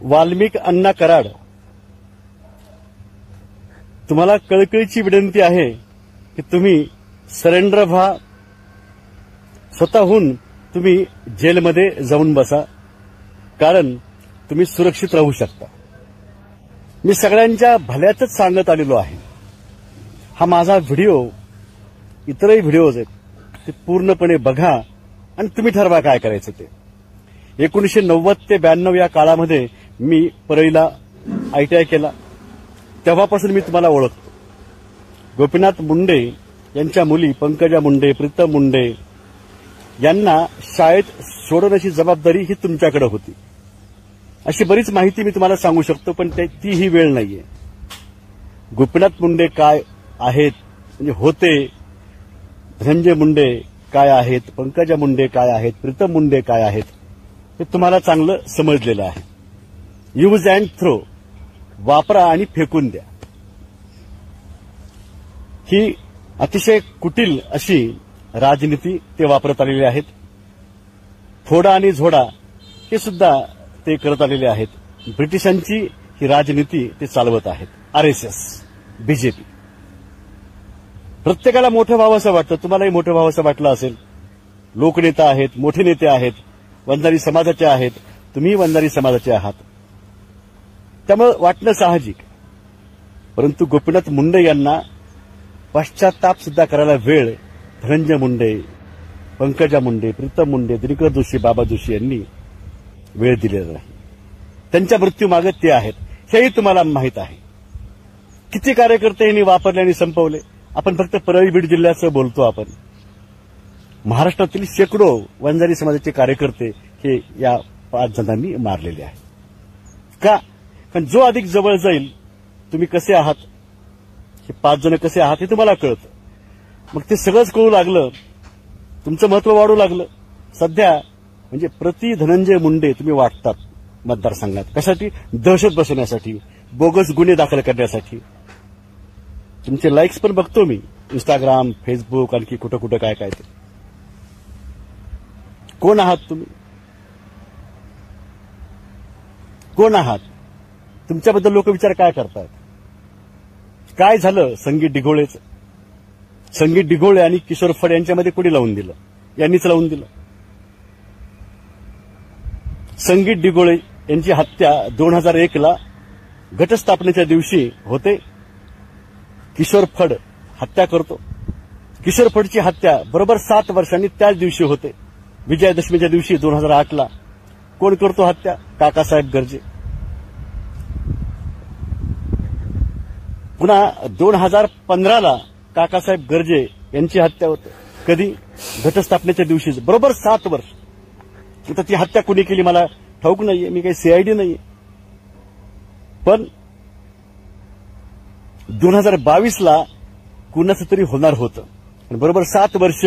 वाल्मिक अण्णा कराड, तुम्हाला कळकळीची विनंती आहे की तुम्ही सरेंडर व्हा. स्वतःहून तुम्ही जेलमध्ये जाऊन बसा, कारण तुम्ही सुरक्षित राहू शकता. मी सगळ्यांच्या भल्याचंच सांगत आलेलो आहे. हा माझा व्हिडिओ, इतरही व्हिडिओज आहेत, ते पूर्णपणे बघा आणि तुम्ही ठरवा काय करायचं ते. 1990 ते 92 या काळामध्ये मी परळीला ITI केला. तेव्हापासून मी तुम्हाला ओळखतो. गोपीनाथ मुंडे यांच्या मुली पंकजा मुंडे, प्रीतम मुंडे यांना शाळेत सोडवण्याची जबाबदारी ही तुमच्याकडे होती. अशी बरीच माहिती मी तुम्हाला सांगू शकतो, पण ती ही वेळ नाहीये. गोपीनाथ मुंडे काय आहेत म्हणजे होते, धनंजय मुंडे काय आहेत, पंकजा मुंडे काय आहेत, प्रीतम मुंडे काय आहेत, हे तुम्हाला चांगलं समजलेलं आहे. यूज अँड थ्रो, वापरा आणि फेकून द्या. ही अतिशय कुटील अशी राजनीती ते वापरत आलेले आहेत. फोडा आणि झोडा हे सुद्धा ते करत आलेले आहेत. ब्रिटिशांची ही राजनीती ते चालवत आहेत. RSS, BJP. प्रत्येकाला मोठं व्हावं असं वाटतं. तुम्हालाही मोठं व्हावं असं वाटलं असेल. लोकनेता आहेत, मोठे नेते आहेत, वंजारी समाजाचे आहेत, तुम्ही वंजारी समाजाचे आहात, त्यामुळे वाटणं साहजिक. परंतु गोपीनाथ मुंडे यांना पश्चाताप सुद्धा करायला वेळ धनंजय मुंडे, पंकजा मुंडे, प्रीतम मुंडे, दिनकर जोशी, बाबा जोशी यांनी वेळ दिलेला नाही. त्यांच्या मृत्यूमागे ते आहेत, हेही तुम्हाला माहीत आहे. किती कार्यकर्ते यांनी वापरले आणि संपवले. आपण फक्त परळी बीड जिल्ह्याचं बोलतो. आपण महाराष्ट्रातील शेकडो वंजारी समाजाचे कार्यकर्ते हे या 5 जणांनी मारलेले आहेत. का? कारण जो अधिक जवळ जाईल, तुम्ही कसे आहात, हे 5 जण कसे आहात हे तुम्हाला कळतं. मग ते सगळंच कळू लागलं, तुमचं महत्व वाढू लागलं. सध्या म्हणजे प्रति धनंजय मुंडे तुम्ही वाटतात मतदारसंघात. कशासाठी? दहशत बसवण्यासाठी, बोगस गुन्हे दाखल करण्यासाठी. तुमचे लाईक्स पण बघतो मी, इंस्टाग्राम, फेसबुक, आणखी कुठं कुठं काय काय. ते कोण आहात तुम्ही? कोण आहात? तुमच्याबद्दल लोक विचार काय करतात? काय झालं संगीत डिघोळेचं? संगीत डिघोळे आणि किशोर फड यांच्यामध्ये कोणी लावून दिलं? यांनीच लावून दिलं. संगीत डिघोळे यांची हत्या 2001ला घटस्थापनेच्या दिवशी होते. किशोर फड हत्या करतो. किशोर फडची हत्या बरोबर 7 वर्षांनी त्याच दिवशी होते, विजयादशमीच्या दिवशी 2008ला. कोण करतो हत्या? काकासाहेब गर्जे. पुन्हा 2015ला काकासाहेब गर्जे यांची हत्या होते. कधी? घटस्थापनेच्या दिवशीच, बरोबर 7 वर्ष. आता ती हत्या कुणी केली मला ठाऊक नाहीये, मी काही CID नाहीये. पण 2022ला कुणाचं तरी होणार होतं. आणि बरोबर 7 वर्ष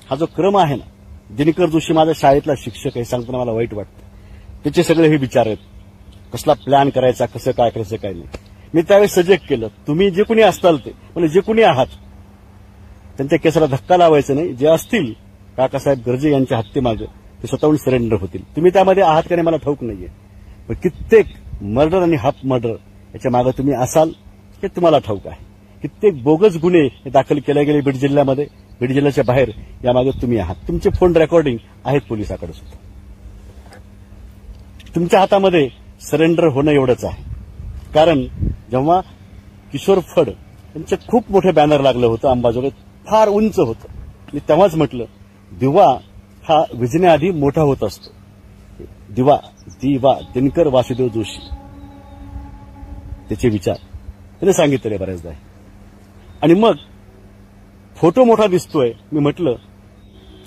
हा जो क्रम आहे ना, दिनकर जोशी माझा शाळेतला शिक्षक आहे, सांगताना मला वाईट वाटतं. त्याचे सगळे हे विचार आहेत, कसला प्लॅन करायचा, कसं काय करायचं, काय नाही. मी त्यावेळेस सजेक्ट केलं, तुम्ही जे कोणी असताल ते, म्हणजे जे कोणी आहात, त्यांच्या केसाला धक्का लावायचा नाही. जे असतील काकासाहेब गर्जे यांच्या हत्येमागे, ते स्वतःहून सरेंडर होतील. तुम्ही त्यामध्ये आहात का नाही मला ठाऊक नाहीये. पण कित्येक मर्डर आणि हाफ मर्डर याच्या मागे तुम्ही असाल हे तुम्हाला ठाऊक आहे. कित्येक बोगस गुन्हे दाखल केले गेले बीड जिल्ह्यामध्ये, बीड जिल्ह्याच्या बाहेर, यामागे तुम्ही आहात. तुमचे फोन रेकॉर्डिंग आहेत पोलिसाकडे सुद्धा. तुमच्या हातामध्ये सरेंडर होणं एवढंच आहे. कारण जेव्हा किशोर फड यांचं खूप मोठं बॅनर लागलं होतं अंबाजोगाईत, फार उंच होतं, मी तेव्हाच म्हटलं दिवा हा विझण्याआधी मोठा होत असतो. दिवा दिनकर वासुदेव जोशी, त्याचे विचार त्याने सांगितलेले बऱ्याचदा. आणि मग फोटो मोठा दिसतोय, मी म्हटलं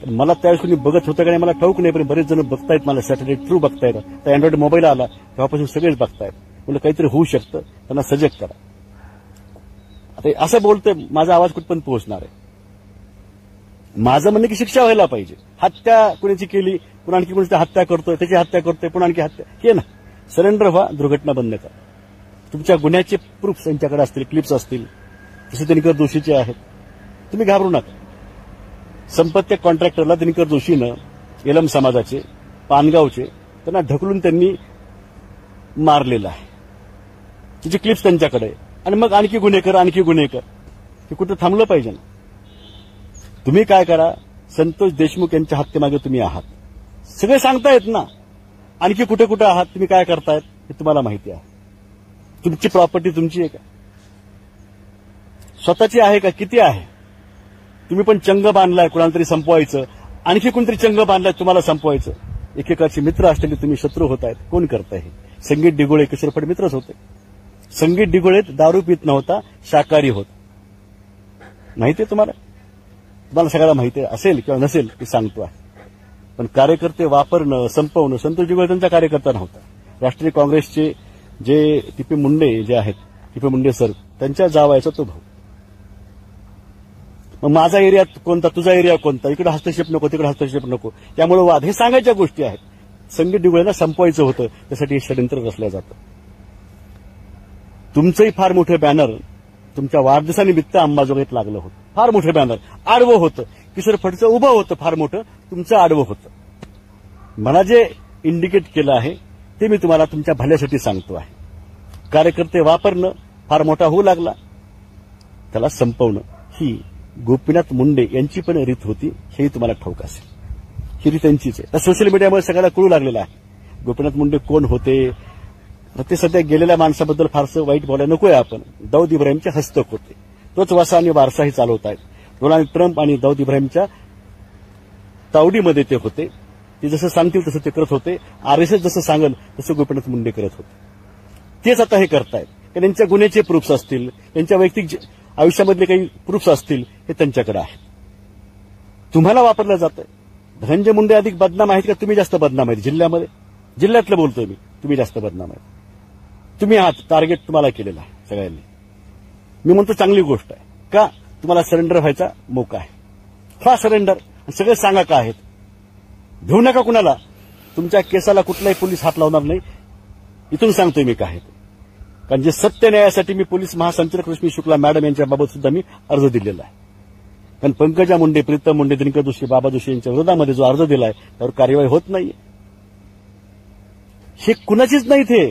मला त्यावेळेस कोणी बघत होतं का नाही मला ठाऊक नाही, पण बरेच जण बघतायत मला, सॅटेलाइट थ्रू बघतायत. तर अँड्रॉइड मोबाईल आला तेव्हापासून सगळेच बघतायत. म्हणलं काहीतरी होऊ शकतं, त्यांना सजेक्ट करा. आता असं बोलतोय, माझा आवाज कुठपर्यंत पोहोचणार आहे? माझं म्हणणं की शिक्षा व्हायला पाहिजे. हत्या कुणाची केली, पुन्हा आणखी कोणी हत्या करतोय, त्याची हत्या करतोय, पुन्हा आणखी हत्या, हे ना. सरेंडर व्हा, दुर्घटना बंद करा. तुमच्या गुन्ह्याचे प्रूफ त्यांच्याकडे असतील, क्लिप्स असतील, तसे दिनकर जोशीचे आहेत. तुम्ही घाबरू नका. संपत्ती कॉन्ट्रॅक्टरला दिनकर जोशीनं, येलम समाजाचे, पानगावचे, त्यांना ढकलून त्यांनी मारलेलं आहे, तिची क्लिप्स त्यांच्याकडे आहे. आणि मग आणखी गुन्हेगार हे कुठं थांबलं पाहिजे ना. तुम्ही काय करा, संतोष देशमुख यांच्या हत्येमागे तुम्ही आहात, सगळे सांगतायत ना. आणखी कुठे कुठे आहात, तुम्ही काय करतायत हे तुम्हाला माहिती आहे. तुमची प्रॉपर्टी तुमची आहे का, स्वतःची आहे का, किती आहे. तुम्ही पण चंग बांधलाय कुणाला तरी संपवायचं, आणखी कोणतरी चंग बांधलाय तुम्हाला संपवायचं. एकेकाचे मित्र असलेले तुम्ही शत्रू होत आहेत. कोण करताय हे? संगीत डिगोळे किशोर फड मित्रच होते. संगीत डिगोळेत दारू पित नव्हता, शाकाहारी होत. माहितीये तुम्हाला सगळ्याला माहिती असेल किंवा नसेल ते सांगतो आहे. पण कार्यकर्ते वापरणं, संपवणं, संतोष डिगोळे त्यांचा कार्यकर्ता नव्हता. राष्ट्रीय काँग्रेसचे जे टीपी मुंडे जे आहेत, टीपी मुंडे सर, त्यांच्या जावायचा तो भाऊ. मग माझा एरिया कोणता, तुझा एरिया कोणता, इकडे हस्तक्षेप नको, तिकडे हस्तक्षेप नको, त्यामुळे वाद, हे सांगायच्या गोष्टी आहेत. संगीत डिगोळेला संपवायचं होतं, त्यासाठी हे षडयंत्र रचलं जातं. तुमचंही फार मोठं बॅनर तुमच्या वाढदिवसानिमित्त अंबाजोगाईत लागलं होतं. फार मोठं बॅनर आडवं होतं. किशोर फडचं उभं होतं फार मोठं, तुमचं आडवं होतं. मला जे इंडिकेट केलं आहे ते मी तुम्हाला तुमच्या भल्यासाठी सांगतो आहे. कार्यकर्ते वापरणं फार मोठा होऊ लागला, त्याला संपवणं ही गोपीनाथ मुंडे यांची पण रीत होती, हेही तुम्हाला ठाऊक असेल. ही रीत त्यांचीच आहे. सोशल मीडियामुळे सगळ्याला कळू लागलेलं आहे गोपीनाथ मुंडे कोण होते. ते सध्या गेलेल्या माणसाबद्दल फारसं वाईट बोलायला नकोय आपण. दाऊद इब्राहिमचे हस्तक होते, तोच वसा आणि वारसाही चालवत आहेत. डोनाल्ड ट्रम्प आणि दाऊद इब्राहिमच्या तावडीमध्ये ते होते. ते जसं सांगतील तसं ते करत होते. आरएसएस जसं सांगेल तसं गोपीनाथ मुंडे करत होते. तेच आता हे करतायत. त्यांच्या गुन्ह्याचे प्रूफ्स असतील, त्यांच्या वैयक्तिक आयुष्यामधले काही प्रूफ्स असतील, हे त्यांच्याकडे आहेत. तुम्हाला वापरलं जातंय. धनंजय मुंडे अधिक बदनाम आहेत का तुम्ही जास्त बदनाम आहेत जिल्ह्यामध्ये? जिल्ह्यातलं बोलतोय मी. तुम्ही जास्त बदनाम आहेत. तुम्ही आहात, टार्गेट तुम्हाला केलेलं आहे सगळ्यांनी. मी म्हणतो चांगली गोष्ट आहे. का? तुम्हाला सरेंडर व्हायचा मोका आहे. हा सरेंडर. सगळे सांगा का आहेत. घेऊ नका कुणाला. तुमच्या केसाला कुठलाही पोलीस हात लावणार नाही. इथून सांगतोय मी काय. कारण जे सत्य न्यायासाठी मी पोलीस महासंचालक रश्मी शुक्ला मॅडम यांच्याबाबत सुद्धा मी अर्ज दिलेला आहे. कारण पंकजा मुंडे, प्रीतम मुंडे, दिनकर जोशी, बाबा जोशी यांच्या विरोधामध्ये जो अर्ज दिलाय त्यावर कार्यवाही होत नाहीये. हे कुणाचीच नाही. ते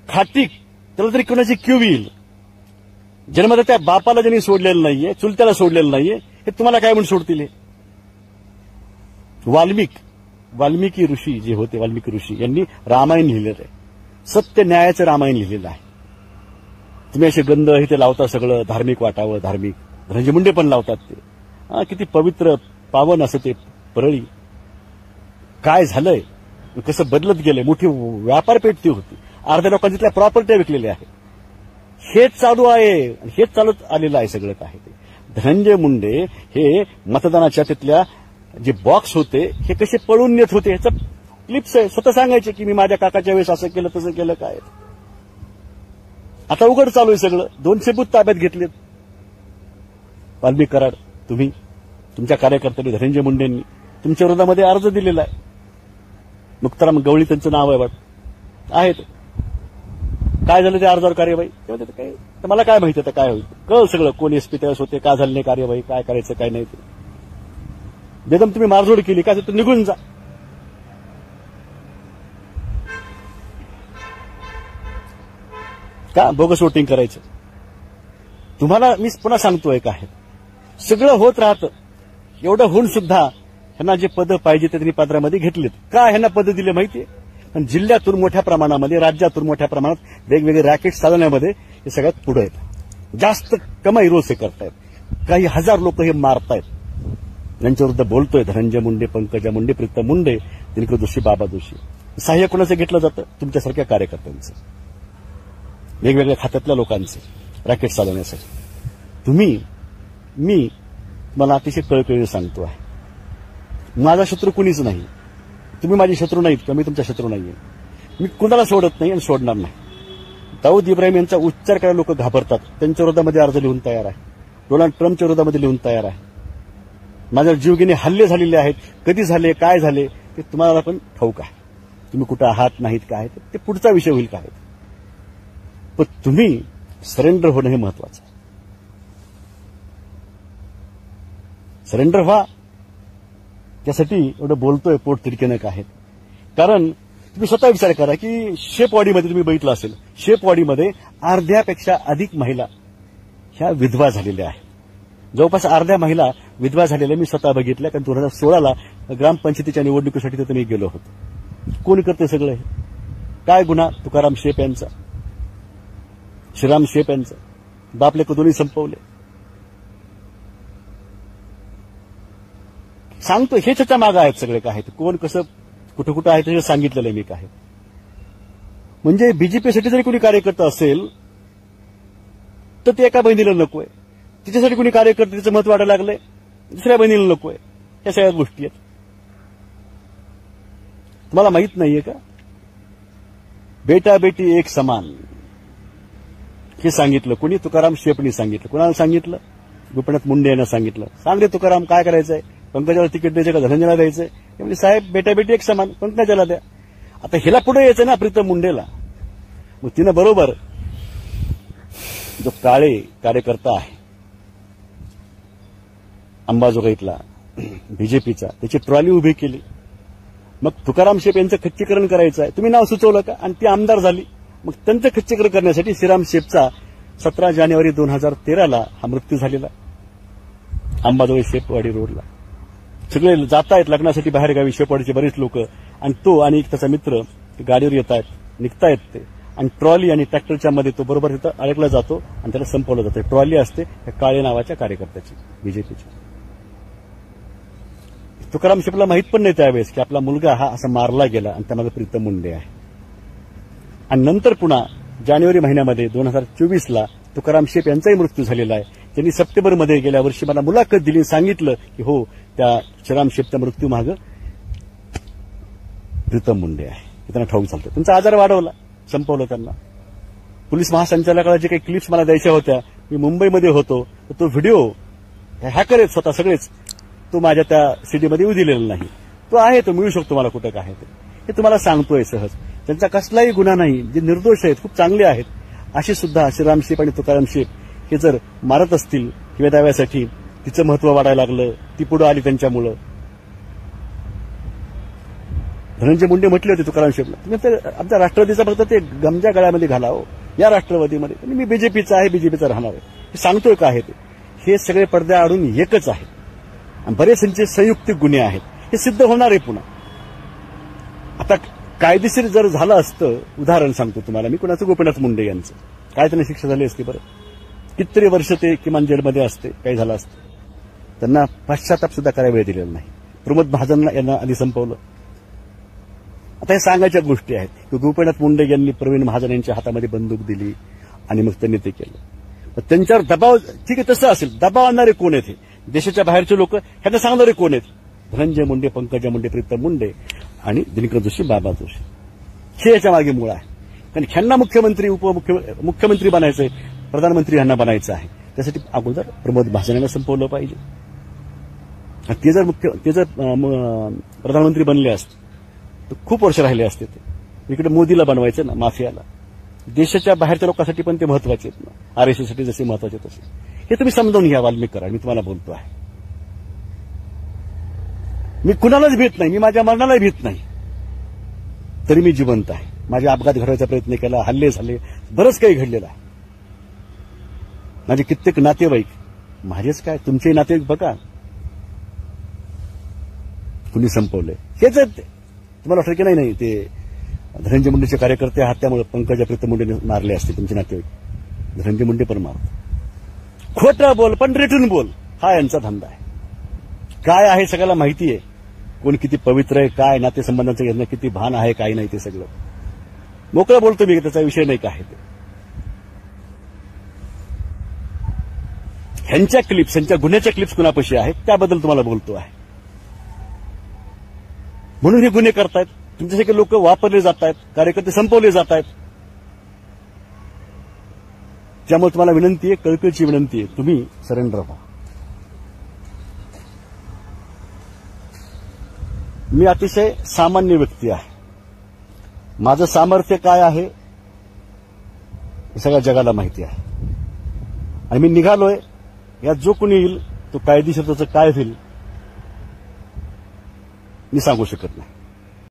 खाटीक, त्याला तरी कुणाची क्यू येईल. जन्मदात्या बापाला ज्यांनी सोडलेलं नाहीये, चुलत्याला सोडलेलं नाहीये, हे तुम्हाला काय म्हणून सोडतील? हे वाल्मिकी ऋषी जे होते, वाल्मिकी ऋषी यांनी रामायण लिहिलेलं आहे. सत्य न्यायाचं रामायण लिहिलेलं आहे. तुम्ही असे गंध इथे लावता, सगळं धार्मिक वाटावं, धार्मिक. धनंजय मुंडे पण लावतात ते. किती पवित्र पावन असं ते परळी. काय झालंय, कसं बदलत गेलंय. मोठी व्यापारपेठ ती होती. अर्ध्या लोकांनी तिथल्या प्रॉपर्टी विकलेल्या आहेत. हेच चालू आहे, हेच चालत आलेलं आहे सगळं काय. ते धनंजय मुंडे हे मतदानाच्या तिथल्या जे बॉक्स होते हे कसे पळून नेत होते, ह्याचं क्लिप्स आहे. स्वतः सांगायचे की मी माझ्या काकाच्या वेळेस असं केलं तसं केलं. काय आता उघड चालू आहे सगळं. 200 बूथ ताब्यात घेतलेत. वाल्मिक कराड, तुम्ही, तुमच्या कार्यकर्त्यांनी, धनंजय मुंडेंनी तुमच्या विरोधामध्ये अर्ज दिलेला आहे. मुक्ताराम गवळी त्यांचं नाव आहे आहेत. काय झालं त्या अर्जावर कार्यवाही? काय तर मला काय माहिती आता काय होईल. कळ सगळं कोण एसपी त्यावेळेस होते, का झाली नाही कार्यवाही, काय करायचं काय नाही. ते बेदम तुम्ही मारझोड केली काय तर निघून जा. का बोगस वोटिंग करायचं? तुम्हाला मी पुन्हा सांगतोय काय सगळं होत राहतं. एवढं होऊन सुद्धा ह्यांना जे पदं पाहिजे ते त्यांनी पदरामध्ये घेतलेत. का ह्यांना पदं दिले माहितीये? पण जिल्ह्यातून मोठ्या प्रमाणामध्ये, राज्यातून मोठ्या प्रमाणात वेगवेगळे रॅकेट चालवण्यामध्ये हे सगळ्यात पुढे आहेत. जास्त कमाई रोज हे करतायत. काही हजार लोक हे मारतायत. यांच्याविरुद्ध बोलतोय धनंजय मुंडे, पंकजा मुंडे, प्रीतम मुंडे, दिनकर जोशी, बाबा जोशी. सहाय्य कोणाचं घेतलं जातं? तुमच्यासारख्या कार्यकर्त्यांचं, वेगवेगळ्या खात्यातल्या लोकांचे रॅकेट चालवण्यासाठी. मी मला अतिशय कळकळीने सांगतो आहे, माझा शत्रू कुणीच नाही. तुम्ही माझे शत्रू नाहीत किंवा मी तुमचा शत्रू नाहीये. मी कुणाला सोडत नाही आणि सोडणार नाही. दाऊद इब्राहिम यांचा उच्चार करायला लोक घाबरतात. त्यांच्या विरोधामध्ये अर्ज लिहून तयार आहे. डोनाल्ड ट्रम्पच्या विरोधामध्ये लिहून तयार आहे. माझ्यावर जीवघेणे हल्ले झालेले आहेत. कधी झाले, काय झाले ते तुम्हाला पण ठाऊक आहे. तुम्ही कुठं आहात नाहीत काय ते पुढचा विषय होईल काय. पण तुम्ही सरेंडर होणं हे महत्वाचं आहे. सरेंडर व्हा. त्यासाठी एवढं बोलतोय पोट तिडकीनं काय. कारण तुम्ही स्वतः विचार करा की शेपवाडीमध्ये तुम्ही बघितलं असेल, शेपवाडीमध्ये अर्ध्यापेक्षा अधिक महिला ह्या विधवा झालेल्या आहेत. जवळपास अर्ध्या महिला विधवा झालेल्या मी स्वतः बघितल्या, कारण 2016ला ग्रामपंचायतीच्या निवडणुकीसाठी तिथे मी गेलो होतो. कोण करते सगळं हे? काय गुन्हा तुकाराम शेप यांचा, श्रीराम शेप यांचा? बापले दोन्ही संपवले. सांगतो हे त्याच्या मागं आहेत सगळे काय आहेत, कोण कसं कुठं कुठं आहे ते सांगितलेलं आहे मी काय. म्हणजे बीजेपीसाठी जरी कोणी कार्यकर्ता असेल तर ते एका बहिणीला नकोय, तिच्यासाठी कोणी कार्यकर्ते तिचं मत वाढायला लागलंय, दुसऱ्या बहिणीला नकोय. या सगळ्या गोष्टी आहेत. तुम्हाला माहित नाहीये का? बेटा बेटी एक समान हे सांगितलं कोणी? तुकाराम शेपनी सांगितलं. कोणाला सांगितलं? गोपीनाथ मुंडे यांना सांगितलं. सांग रे तुकाराम, काय करायचंय? पंकजाला तिकीट द्यायचं का धनंजयला द्यायचंय? ते म्हणजे साहेब बेटा बेटी एक समान, पंकजाला द्या. आता हिला पुढे यायचं ना प्रीतम मुंडेला. मग तिनं बरोबर जो काळे कार्यकर्ता आहे अंबाजोगाईतला बीजेपीचा, त्याची ट्रॉली उभी केली. मग तुकाराम शेप यांचं खच्चीकरण करायचं आहे, तुम्ही नाव सुचवलं का? आणि ती आमदार झाली. मग त्यांचं खच्चीकरण करण्यासाठी श्रीराम शेपचा 17 जानेवारी 2013ला हा मृत्यू झालेला अंबाजोगाई शेपवाडी रोडला. सगळे जात आहेत लग्नासाठी बाहेरगावी शेपवाडीचे बरेच लोक, आणि तो आणि त्याचा मित्र गाडीवर येत आहेत, निघतायत ते, आणि ट्रॉली आणि ट्रॅक्टरच्या मध्ये तो बरोबर तिथं अडकला जातो आणि त्याला संपवलं जातं. ट्रॉली असते त्या काळे नावाच्या कार्यकर्त्याची, बीजेपीची. तुकाराम शेपला माहित पण नाही त्यावेळेस की आपला मुलगा हा असा मारला गेला आणि त्यामध्ये प्रीतम मुंडे आहे. आणि नंतर पुन्हा जानेवारी महिन्यामध्ये 2024ला तुकाराम शेप यांचाही मृत्यू झालेला आहे. त्यांनी सप्टेंबरमध्ये गेल्या वर्षी मला मुलाखत दिली, सांगितलं की हो त्या श्रीराम शेपच्या मृत्यू मागं प्रीतम मुंडे आहे. त्यांना ठाऊक चालतं. त्यांचा आजार वाढवला, संपवलं त्यांना. पोलीस महासंचालकाला जे काही क्लिप्स मला द्यायच्या होत्या, मी मुंबईमध्ये होतो, तर तो व्हिडिओ हॅकर आहेत स्वतः सगळेच, तो माझ्या त्या सीडीमध्ये येऊ दिलेला नाही. तो आहे, तो मिळू शकतो मला कुठं काय ते. हे तुम्हाला सांगतोय सहज. त्यांचा कसलाही गुन्हा नाही, जे निर्दोष आहेत, खूप चांगले आहेत, असे सुद्धा श्रीराम शेप आणि तुकाराम शेप हे जर मारत असतील किंवा दाव्यासाठी तिचं महत्व वाढायला लागलं, ती पुढे आली त्यांच्यामुळं. धनंजय मुंडे म्हटले होते तुकाराम शेपला, तुम्ही आमच्या राष्ट्रवादीचा फक्त ते गमजा गळ्यामध्ये घाला हो या राष्ट्रवादीमध्ये. आणि मी बीजेपीचा आहे, बीजेपीचा राहणार आहे. हे सांगतोय का आहे ते? हे सगळे पडद्याआडून एकच आहे. आणि बरेचसे संयुक्तिक गुन्हे आहेत. हे सिद्ध होणार आहे पुन्हा. आता कायदेशीर जर झालं असतं, उदाहरण सांगतो तुम्हाला मी, कुणाचं गोपीनाथ मुंडे यांचं, काय त्यांना शिक्षा झाली असती बरं? कितीतरी वर्ष ते किमान जेलमध्ये असते, काही झालं असतं. त्यांना पश्चाताप सुद्धा करायला वेळ दिलेला नाही. प्रमोद महाजन यांना आधी संपवलं. आता हे सांगायच्या गोष्टी आहेत की गोपीनाथ मुंडे यांनी प्रवीण महाजन यांच्या हातामध्ये बंदूक दिली आणि मग त्यांनी ते केलं. मग त्यांच्यावर दबाव, ठीक आहे तसं असेल, दबाव आणणारे कोण आहेत? देशाच्या बाहेरचे लोक ह्यांना सांगणारे कोण आहेत? धनंजय मुंडे, पंकजा मुंडे, प्रीतम मुंडे आणि दिनकर जोशी, बाबा जोशी. हे याच्या मागे मूळ आहे. कारण ह्यांना मुख्यमंत्री, मुख्यमंत्री बनायचंय, प्रधानमंत्री ह्यांना बनायचं आहे. त्यासाठी अगोदर प्रमोद महाजन यांना संपवलं पाहिजे. ते जर प्रधानमंत्री बनले असते तर खूप वर्ष राहिले असते. ते इकडे मोदीला बनवायचं ना, माफियाला. देशाच्या बाहेरच्या लोकांसाठी पण ते महत्वाचे आहेत ना, आरएसएससाठी जसे महत्वाचे तसे. हे तुम्ही समजावून घ्या वाल्मिक करा. मी तुम्हाला बोलतो आहे, मी कुणालाच भीत नाही, मी माझ्या मरणालाही भीत नाही, तरी मी जिवंत आहे. माझे अपघात घडवायचा प्रयत्न केला, हल्ले झाले, बरंच काही घडलेलं आहे. माझे कित्येक नातेवाईक, माझेच काय तुमचे नातेवाईक बघा कुणी संपवले. हेच आहेत ते. तुम्हाला वाटतं की नाही ते धनंजय मुंडेचे कार्यकर्ते आहात त्यामुळे पंकजा प्रीतम मुंडेने मारले असते तुमचे नातेवाईक. धनंजय मुंडे पण मारतो. खोटं बोल पण रेटून बोल, हा यांचा धंदा आहे. काय आहे सगळ्याला माहिती आहे, कोण किती पवित्र आहे, काय नातेसंबंधांचं यांना किती भान आहे, काय नाही ते सगळं मोकळं बोलतो मी, त्याचा विषय नाही काय ते. ह्यांच्या क्लिप्स, ह्यांच्या गुन्ह्याच्या क्लिप्स कुणापाशी आहेत त्याबद्दल तुम्हाला बोलतो आहे. म्हणून हे गुन्हे करतायत. तुमच्यासारखे लोक वापरले जात आहेत, कार्यकर्ते संपवले जात आहेत. त्यामुळे तुम्हाला विनंती आहे, कळकळीची विनंती आहे, तुम्ही सरेंडर व्हा. मी अतिशय सामान्य व्यक्ती आहे. माझं सामर्थ्य काय आहे हे सगळ्या जगाला माहिती आहे. आणि मी निघालोय, यात जो कोणी येईल तो कायदेशीर त्याचं काय होईल मी सांगू शकत नाही.